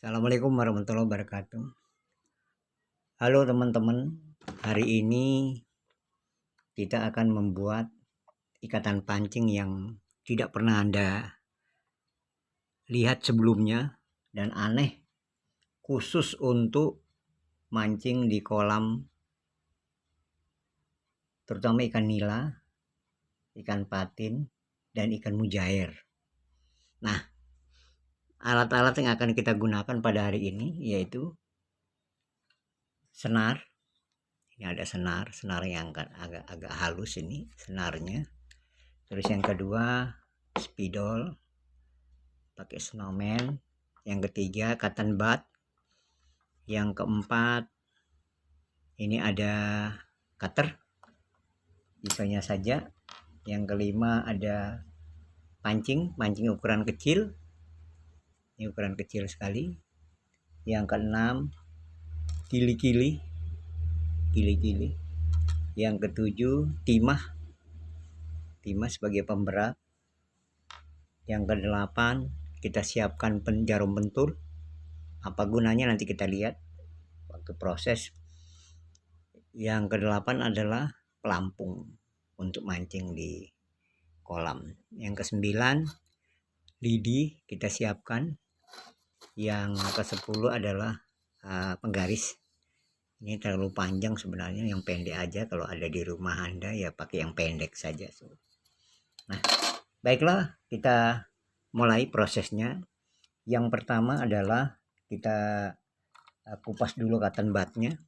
Assalamualaikum warahmatullahi wabarakatuh. Halo teman-teman, hari ini kita akan membuat ikatan pancing yang tidak pernah Anda lihat sebelumnya dan aneh, khusus untuk mancing di kolam, terutama ikan nila, ikan patin, dan ikan mujair. Nah, alat-alat yang akan kita gunakan pada hari ini yaitu senar. Ini ada senar yang agak halus, ini senarnya. Terus yang kedua spidol pakai snowman, yang ketiga cotton bud, yang keempat ini ada cutter bisanya saja, yang kelima ada pancing ukuran kecil, ini ukuran kecil sekali, yang keenam kili-kili, yang ketujuh timah sebagai pemberat, yang kedelapan kita siapkan jarum pentul. Apa gunanya nanti kita lihat waktu proses. Yang kedelapan adalah pelampung untuk mancing di kolam. Yang kesembilan lidi kita siapkan. Yang kesepuluh adalah penggaris. Ini terlalu panjang sebenarnya, yang pendek aja. Kalau ada di rumah Anda ya pakai yang pendek saja. Nah, baiklah, kita mulai prosesnya. Yang pertama adalah kita kupas dulu cotton budnya.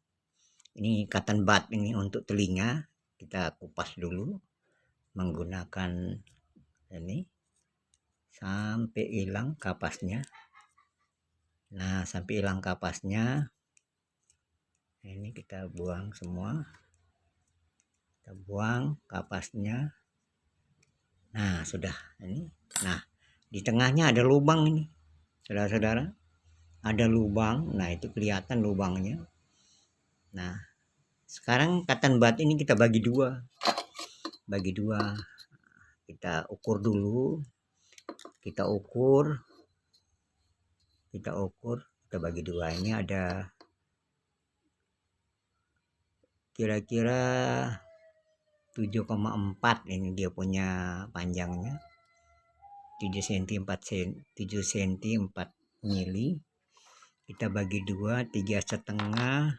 Ini cotton bud ini untuk telinga, kita kupas dulu menggunakan ini sampai hilang kapasnya. Nah, sampai hilang kapasnya, ini kita buang semua, kita buang kapasnya. Nah, sudah ini. Nah, di tengahnya ada lubang ini, saudara-saudara, ada lubang. Nah, itu kelihatan lubangnya. Nah, sekarang cotton bud ini kita bagi dua, kita ukur dulu, kita bagi dua. Ini ada kira-kira 7,4, ini dia punya panjangnya, 7 cm 4 mili. Kita bagi dua, 3,5,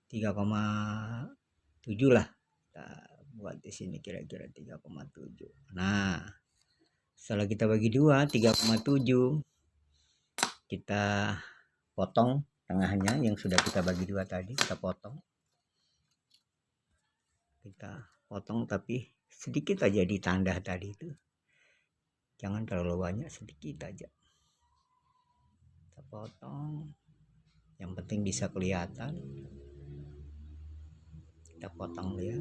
3,7 lah. Kita buat di sini kira-kira 3,7. Nah, setelah kita bagi dua 3,7, kita potong tengahnya yang sudah kita bagi dua tadi. Kita potong tapi sedikit aja di tanda tadi itu, jangan terlalu banyak, sedikit aja kita potong, yang penting bisa kelihatan. Kita potong dia,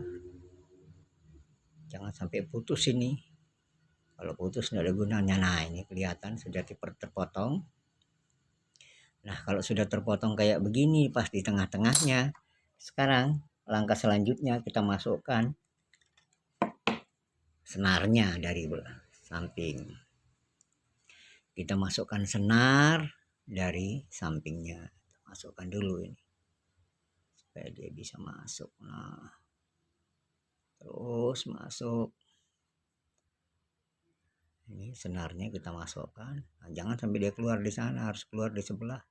jangan sampai putus ini. Kalau putus nggak ada gunanya. Nah, ini kelihatan sudah terpotong. Nah, kalau sudah terpotong kayak begini pas di tengah-tengahnya, sekarang langkah selanjutnya kita masukkan senarnya dari samping. Kita masukkan senar dari sampingnya, masukkan dulu ini supaya dia bisa masuk. Nah, terus masuk. Ini senarnya kita masukkan. Nah, jangan sampai dia keluar di sana, harus keluar di sebelah.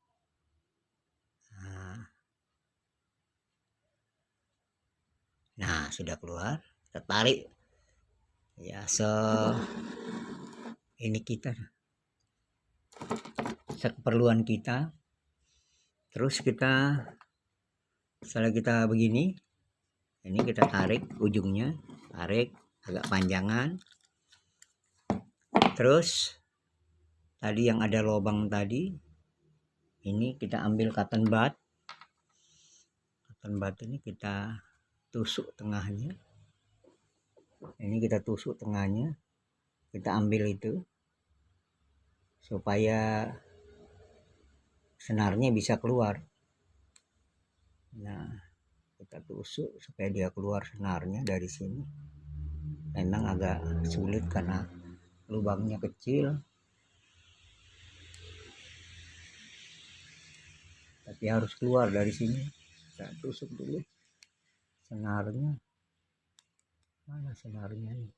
Nah, sudah keluar, kita tarik ya, ini kita sekeperluan kita. Terus kita setelah kita begini, ini kita tarik ujungnya, tarik agak panjangan. Terus tadi yang ada lubang tadi, ini kita ambil cotton bud ini kita tusuk tengahnya. Ini kita tusuk tengahnya, kita ambil itu supaya senarnya bisa keluar. Nah, kita tusuk supaya dia keluar senarnya dari sini. memang agak sulit karena lubangnya kecil, tapi harus keluar dari sini. Saya tusuk dulu senarnya. Mana senarnya nih?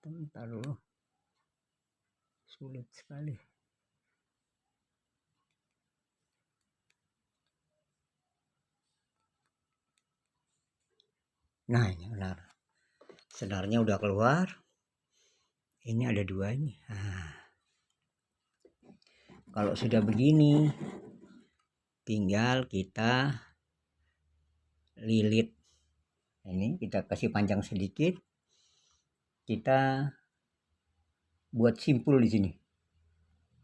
Bentar dulu, sulit sekali. Nah ini benar, senarnya udah keluar. Ini ada dua ini. Nah, kalau sudah begini tinggal kita lilit. Ini kita kasih panjang sedikit, kita buat simpul di sini,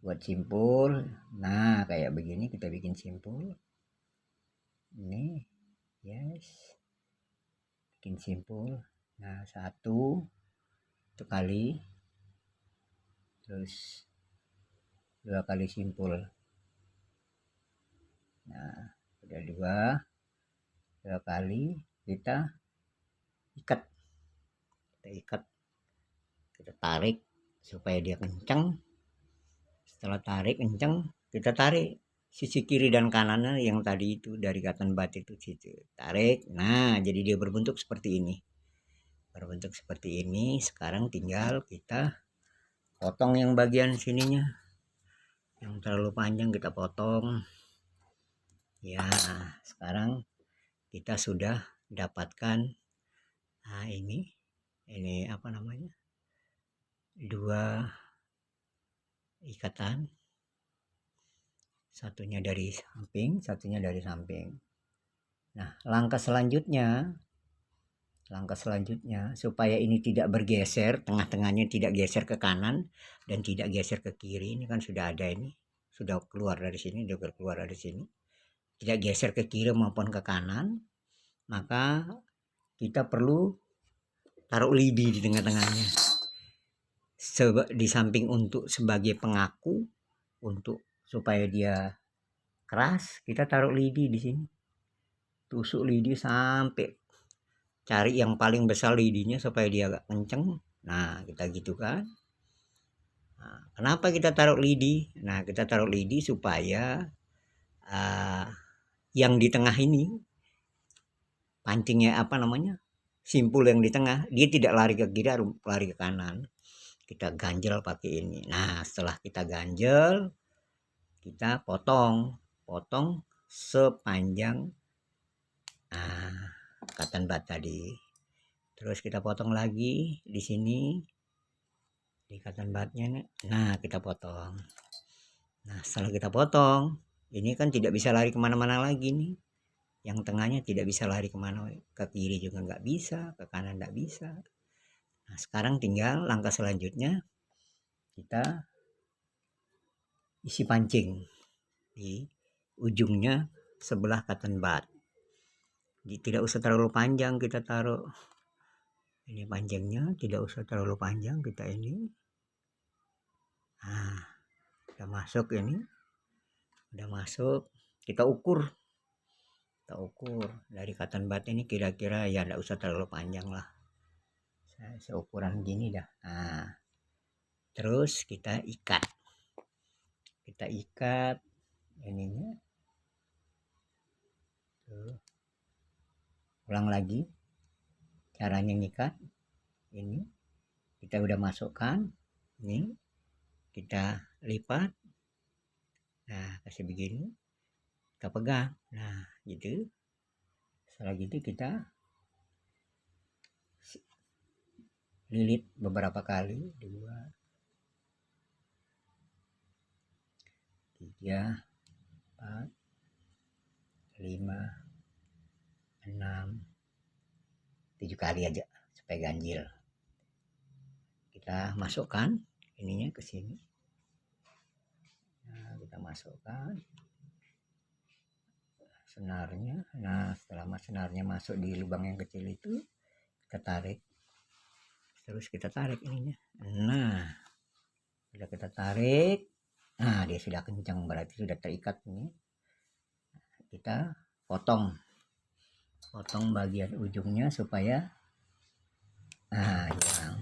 buat simpul. Nah kayak begini kita bikin simpul ini, yes, bikin simpul. Nah satu kali, terus dua kali simpul. Nah udah dua kali kita ikat, kita tarik supaya dia kencang. Setelah tarik kencang, kita tarik sisi kiri dan kanannya yang tadi itu dari ikatan bat itu, situ tarik. Nah jadi dia berbentuk seperti ini, Sekarang tinggal kita potong yang bagian sininya, yang terlalu panjang kita potong ya. Sekarang kita sudah dapatkan ini apa namanya, dua ikatan, satunya dari samping. Nah langkah selanjutnya supaya ini tidak bergeser, tengah-tengahnya tidak geser ke kanan dan tidak geser ke kiri. Ini kan sudah ada, ini sudah keluar dari sini, tidak geser ke kiri maupun ke kanan. Maka kita perlu taruh lidi di tengah-tengahnya, di samping untuk sebagai pengaku, untuk supaya dia keras, kita taruh lidi di sini, tusuk lidi sampai cari yang paling besar lidinya supaya dia agak kenceng. Nah kita gitu kan. Nah, kenapa kita taruh lidi? Nah kita taruh lidi supaya yang di tengah ini, pancingnya apa namanya, simpul yang di tengah, dia tidak lari ke kiri, lari ke kanan. Kita ganjel pakai ini. Nah setelah kita ganjel, kita potong sepanjang ikatan bat tadi. Terus kita potong lagi di sini, di ikatan batnya. Nah kita potong. Nah setelah kita potong, ini kan tidak bisa lari kemana-mana lagi nih. Yang tengahnya tidak bisa lari kemana, ke kiri juga nggak bisa, ke kanan nggak bisa. Nah sekarang tinggal langkah selanjutnya, kita isi pancing di ujungnya sebelah ikatan bat. Jadi tidak usah terlalu panjang kita taruh. Ini panjangnya tidak usah terlalu panjang kita ini. Nah udah masuk ini, udah masuk, kita ukur dari ikatan bat ini kira-kira ya tidak usah terlalu panjang lah, seukuran gini dah. Nah terus kita ikat ininya tuh. Ulang lagi caranya ngikat. Ini kita udah masukkan, ini kita lipat. Nah kasih begini, kita pegang. Nah gitu. Setelah gitu kita lilit beberapa kali, 2, 3, 4, 5, 6, 7 kali aja supaya ganjil. Kita masukkan ininya ke sini. Nah kita masukkan senarnya. Nah setelah senarnya masuk di lubang yang kecil itu, kita tarik, terus kita tarik ininya. Nah sudah kita tarik, nah dia sudah kencang, berarti sudah terikat ini. kita potong bagian ujungnya supaya hilang.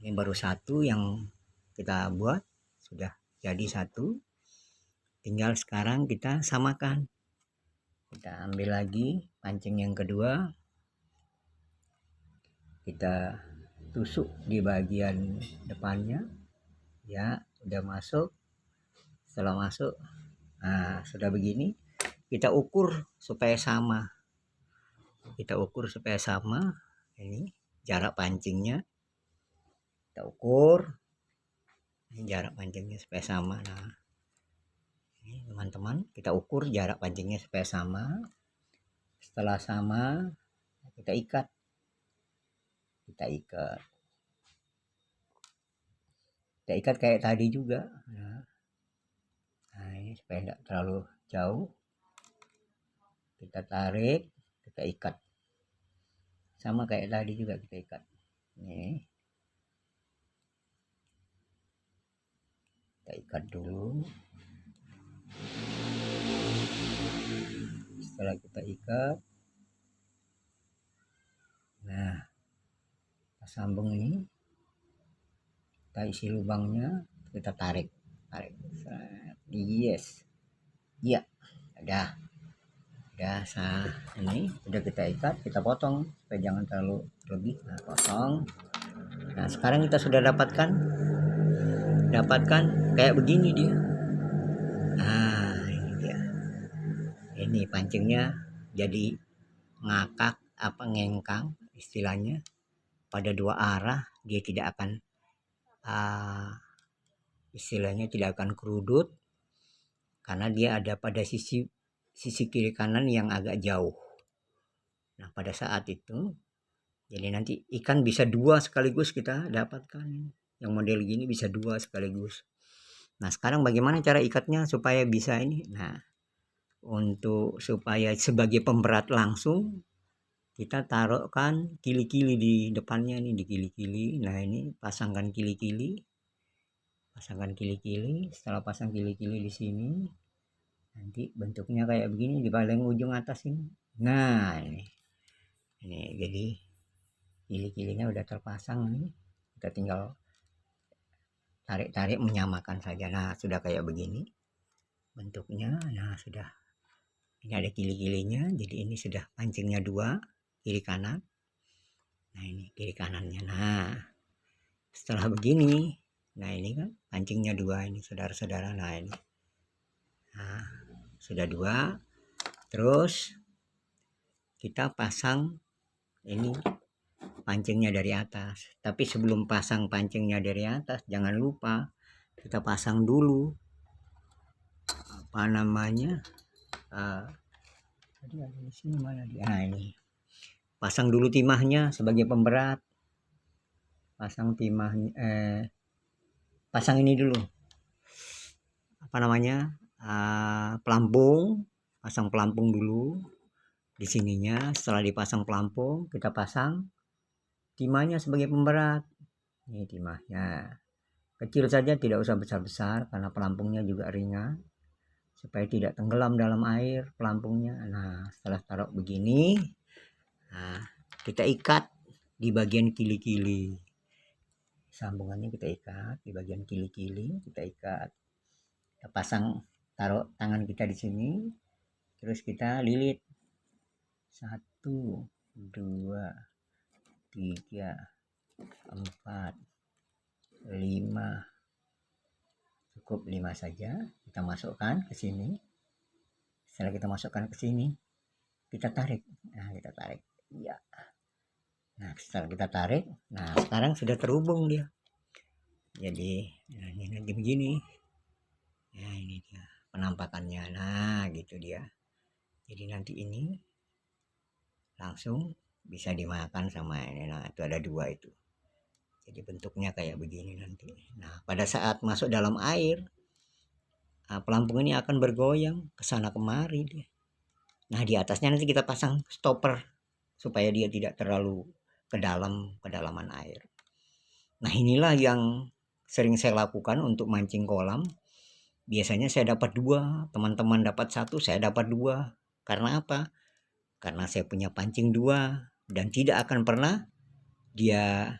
Ini baru satu yang kita buat, sudah jadi satu. Tinggal sekarang kita samakan. Kita ambil lagi pancing yang kedua, kita tusuk di bagian depannya. Ya, udah masuk. Setelah masuk, nah sudah begini, kita ukur supaya sama. Ini jarak pancingnya kita ukur, ini jarak pancingnya supaya sama. Nah ini teman-teman, kita ukur jarak pancingnya supaya sama. Setelah sama, kita ikat kayak tadi juga. Nah ini supaya tidak terlalu jauh, kita tarik, kita ikat sama kayak tadi juga, kita ikat. Nih kita ikat dulu. Setelah kita ikat, nah kita sambung ini, kita isi lubangnya, kita tarik. Yes, iya, udah ini udah kita ikat, kita potong supaya jangan terlalu lebih. Nah potong. Nah sekarang kita sudah dapatkan kayak begini dia. Nah ini dia, ini pancingnya jadi ngakak ngengkang istilahnya, pada dua arah. Dia tidak akan istilahnya tidak akan kerudut, karena dia ada pada sisi kiri kanan yang agak jauh. Nah pada saat itu, jadi nanti ikan bisa dua sekaligus kita dapatkan. Yang model gini bisa dua sekaligus. Nah sekarang bagaimana cara ikatnya supaya bisa ini? Nah untuk supaya sebagai pemberat langsung, kita taruhkan kili-kili di depannya nih, di kili-kili. Nah ini pasangkan kili-kili. Setelah pasang kili-kili di sini, nanti bentuknya kayak begini di paling ujung atas ini. Nah ini jadi kili-kilinya udah terpasang nih, kita tinggal tarik menyamakan saja. Nah sudah kayak begini bentuknya. Nah sudah, ini ada kili-kilinya, jadi ini sudah pancingnya dua, kiri kanan. Nah ini kiri kanannya. Nah setelah begini, nah ini kan pancingnya dua ini saudara-saudara. Nah ini, nah sudah dua. Terus kita pasang ini pancingnya dari atas. Tapi sebelum pasang pancingnya dari atas, jangan lupa kita pasang dulu tadi ada di sini, mana dia? Nah ini pasang dulu timahnya sebagai pemberat. Pasang ini dulu pelampung. Pasang pelampung dulu di sininya. Setelah dipasang pelampung, kita pasang timahnya sebagai pemberat. Ini timahnya kecil saja, tidak usah besar-besar karena pelampungnya juga ringan, supaya tidak tenggelam dalam air pelampungnya. Nah setelah taruh begini, nah kita ikat di bagian kili-kili. Sambungannya kita ikat di bagian kili-kili, kita pasang, taruh tangan kita di sini, terus kita lilit 1, 2, 3, 4, 5, cukup 5 saja. Kita masukkan ke sini. Setelah kita masukkan ke sini, kita tarik. Nah kita tarik, iya. Nah setelah kita tarik, nah sekarang sudah terhubung dia. Jadi nah ini nanti begini. Nah ini dia penampakannya. Nah gitu dia. Jadi nanti ini langsung bisa dimakan sama ini. Nah itu ada dua itu. Jadi bentuknya kayak begini nanti. Nah pada saat masuk dalam air, pelampung ini akan bergoyang ke sana kemari dia. Nah di atasnya nanti kita pasang stopper supaya dia tidak terlalu kedalaman air. Nah inilah yang sering saya lakukan untuk mancing kolam. biasanya saya dapat 2, teman-teman dapat 1, saya dapat 2. Karena apa? Karena saya punya pancing 2 dan tidak akan pernah dia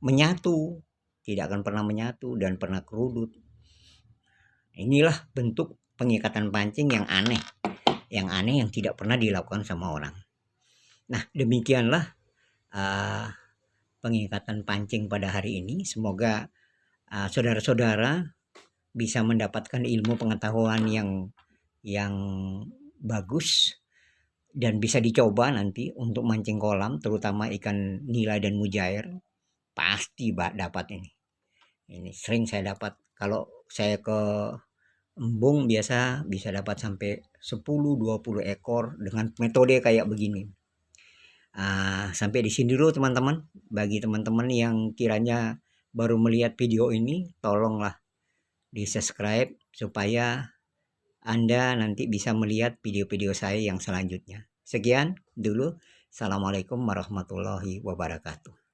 menyatu, tidak akan pernah menyatu dan pernah kerudut. Inilah bentuk pengikatan pancing yang aneh yang tidak pernah dilakukan sama orang. Nah, demikianlah pengikatan pancing pada hari ini. Semoga saudara-saudara bisa mendapatkan ilmu pengetahuan yang bagus dan bisa dicoba nanti untuk mancing kolam, terutama ikan nila dan mujair. Pasti dapat ini. Ini sering saya dapat. Kalau saya ke embung biasa bisa dapat sampai 10-20 ekor dengan metode kayak begini. Sampai di sini dulu teman-teman. Bagi teman-teman yang kiranya baru melihat video ini, tolonglah di subscribe supaya Anda nanti bisa melihat video-video saya yang selanjutnya. Sekian dulu. Assalamualaikum warahmatullahi wabarakatuh.